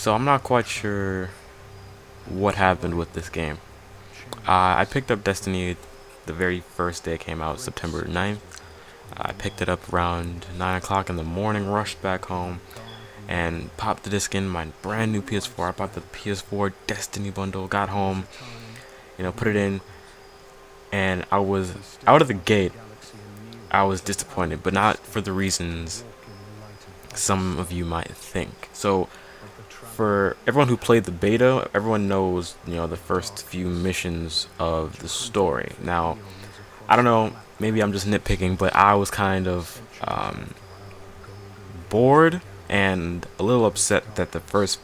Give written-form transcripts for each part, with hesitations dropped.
So I'm not quite sure what happened with this game. I picked up Destiny the very first day it came out, September 9th. I picked it up around 9 o'clock in the morning, rushed back home, and popped the disc in my brand new PS4. I bought the PS4 Destiny bundle, got home, put it in, and I was out of the gate. I was disappointed, but not for the reasons some of you might think. So, for everyone who played the beta, everyone knows, the first few missions of the story. Now, I don't know, maybe I'm just nitpicking, but I was kind of bored and a little upset that the first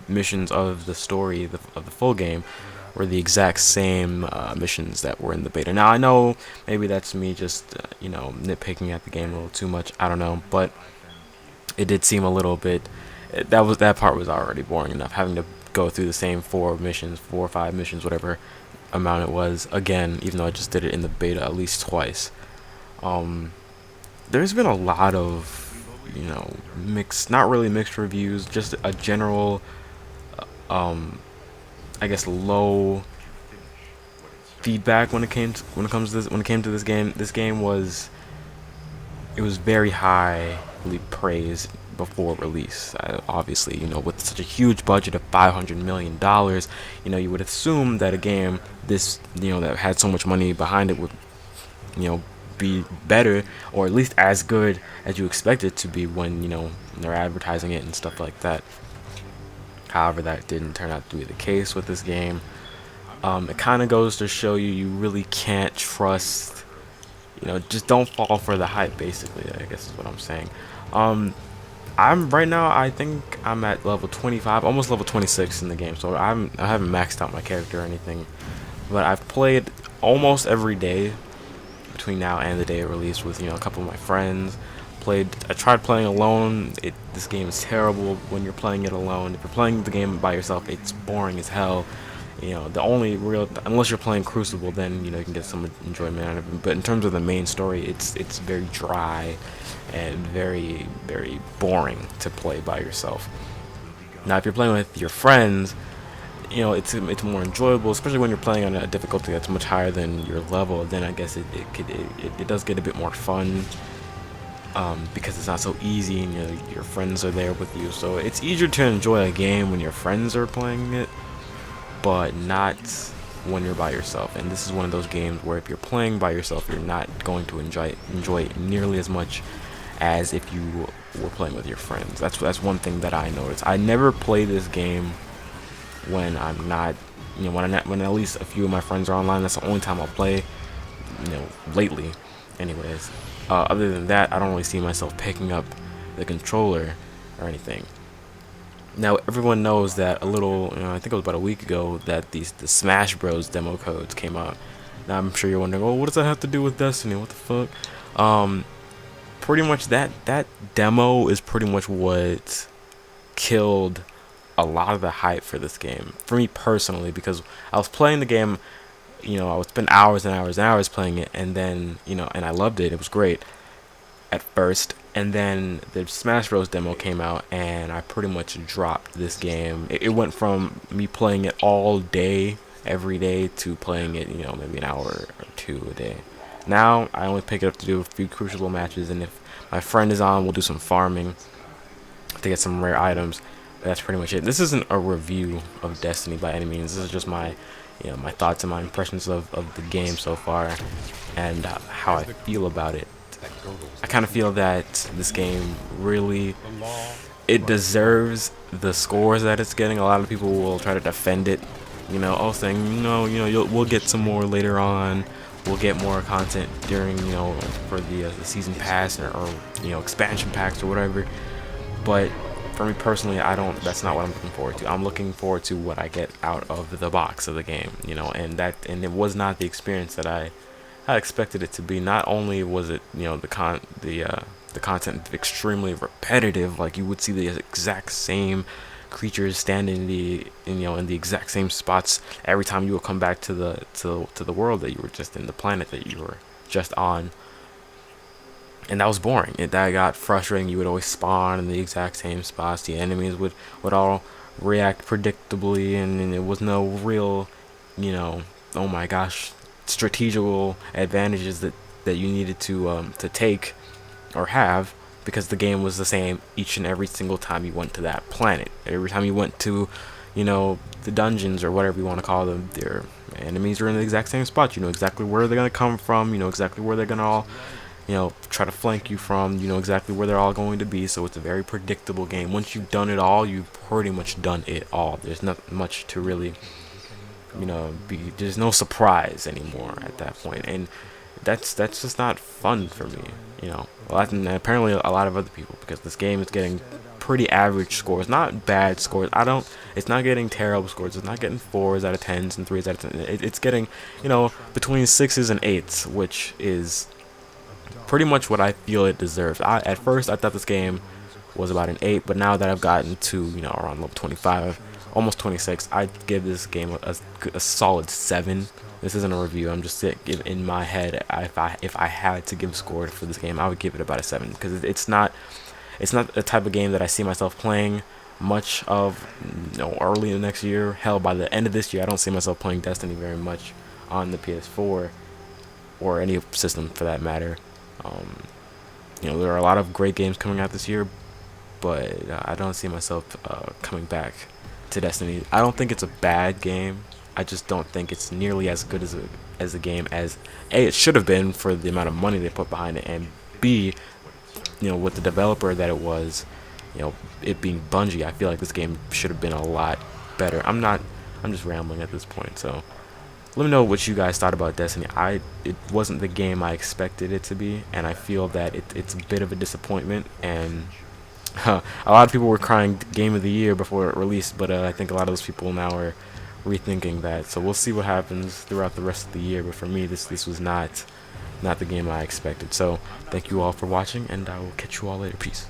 missions of the story of the full game were the exact same missions that were in the beta. Now I know maybe that's me just nitpicking at the game a little too much. I don't know, but it did seem a little bit. That part was already boring enough, having to go through the same four or five missions, whatever amount it was, again, even though I just did it in the beta at least twice. Um, there's been a lot of mixed, not really mixed reviews, just a general, I guess, low feedback when it came to, when it came to this game. This game was it was very highly praised before release. Obviously, with such a huge budget of $500 million, you would assume that a game this, that had so much money behind it would, be better or at least as good as you expect it to be when they're advertising it and stuff like that. However, that didn't turn out to be the case with this game. It kind of goes to show you really can't trust. Just don't fall for the hype. Basically, I guess is what I'm saying. I'm right now. I think I'm at level 25, almost level 26 in the game. So I haven't maxed out my character or anything, but I've played almost every day between now and the day of release with a couple of my friends. I tried playing alone. This game is terrible when you're playing it alone. If you're playing the game by yourself, it's boring as hell. The only real, unless you're playing Crucible, then you can get some enjoyment out of it. But in terms of the main story, it's very dry and very, very boring to play by yourself. Now, if you're playing with your friends, it's more enjoyable, especially when you're playing on a difficulty that's much higher than your level. Then I guess it does get a bit more fun, because it's not so easy and your friends are there with you. So it's easier to enjoy a game when your friends are playing it, but not when you're by yourself. And this is one of those games where if you're playing by yourself, you're not going to enjoy it nearly as much as if you were playing with your friends. That's one thing that I noticed. I never play this game when I'm not, when at least a few of my friends are online. That's the only time I'll play, lately, anyways. Other than that, I don't really see myself picking up the controller or anything. Now, everyone knows that I think it was about a week ago that the Smash Bros. Demo codes came out. Now, I'm sure you're wondering, oh, what does that have to do with Destiny? What the fuck? Pretty much that demo is pretty much what killed a lot of the hype for this game. For me personally, because I was playing the game, I would spend hours and hours and hours playing it, and then, and I loved it. It was great at first, and then the Smash Bros. Demo came out, and I pretty much dropped this game. It went from me playing it all day, every day, to playing it, maybe an hour or two a day. Now, I only pick it up to do a few Crucible matches, and if my friend is on, we'll do some farming to get some rare items. But that's pretty much it. This isn't a review of Destiny by any means. This is just my my thoughts and my impressions of the game so far, and how I feel about it. I kind of feel that this game really, it deserves the scores that it's getting. A lot of people will try to defend it, saying, we'll get some more later on. We'll get more content during, for the season pass or expansion packs or whatever. But for me personally, that's not what I'm looking forward to. I'm looking forward to what I get out of the box of the game, and it was not the experience that I expected it to be. Not only was it, the content extremely repetitive, like you would see the exact same creatures stand in in the exact same spots every time you would come back to the world that you were just in, the planet that you were just on. And that was boring. That got frustrating. You would always spawn in the exact same spots. The enemies would all react predictably, and it was no real, you know, oh my gosh, strategical advantages that you needed to take or have, because the game was the same each and every single time you went to that planet. Every time you went to, the dungeons or whatever you want to call them, their enemies are in the exact same spot. You know exactly where they're gonna come from. You know exactly where they're gonna all, try to flank you from. You know exactly where they're all going to be. So it's a very predictable game. Once you've done it all, you've pretty much done it all. There's not much to really, there's no surprise anymore at that point, and that's just not fun for me. And apparently a lot of other people, because this game is getting pretty average scores, not bad scores. It's not getting terrible scores. It's not getting 4s out of 10s and 3s out of 10. It's getting, between 6s and 8s, which is pretty much what I feel it deserves. At first I thought this game was about an 8, but now that I've gotten to, around level 25, almost 26, I'd give this game a solid 7. This isn't a review. I'm just in my head. If I had to give score for this game, I would give it about a 7, because it's not the type of game that I see myself playing much of, early in the next year. Hell, by the end of this year, I don't see myself playing Destiny very much on the PS4 or any system for that matter. There are a lot of great games coming out this year, but I don't see myself coming back to Destiny. I don't think it's a bad game. I just don't think it's nearly as good as a game as A, it should have been for the amount of money they put behind it, and B, with the developer that it was, it being Bungie, I feel like this game should have been a lot better. I'm just rambling at this point, so let me know what you guys thought about Destiny. It wasn't the game I expected it to be, and I feel that it's a bit of a disappointment, and a lot of people were crying Game of the Year before it released, but I think a lot of those people now are rethinking that. So we'll see what happens throughout the rest of the year, but for me, this was not the game I expected. So thank you all for watching, and I will catch you all later. Peace.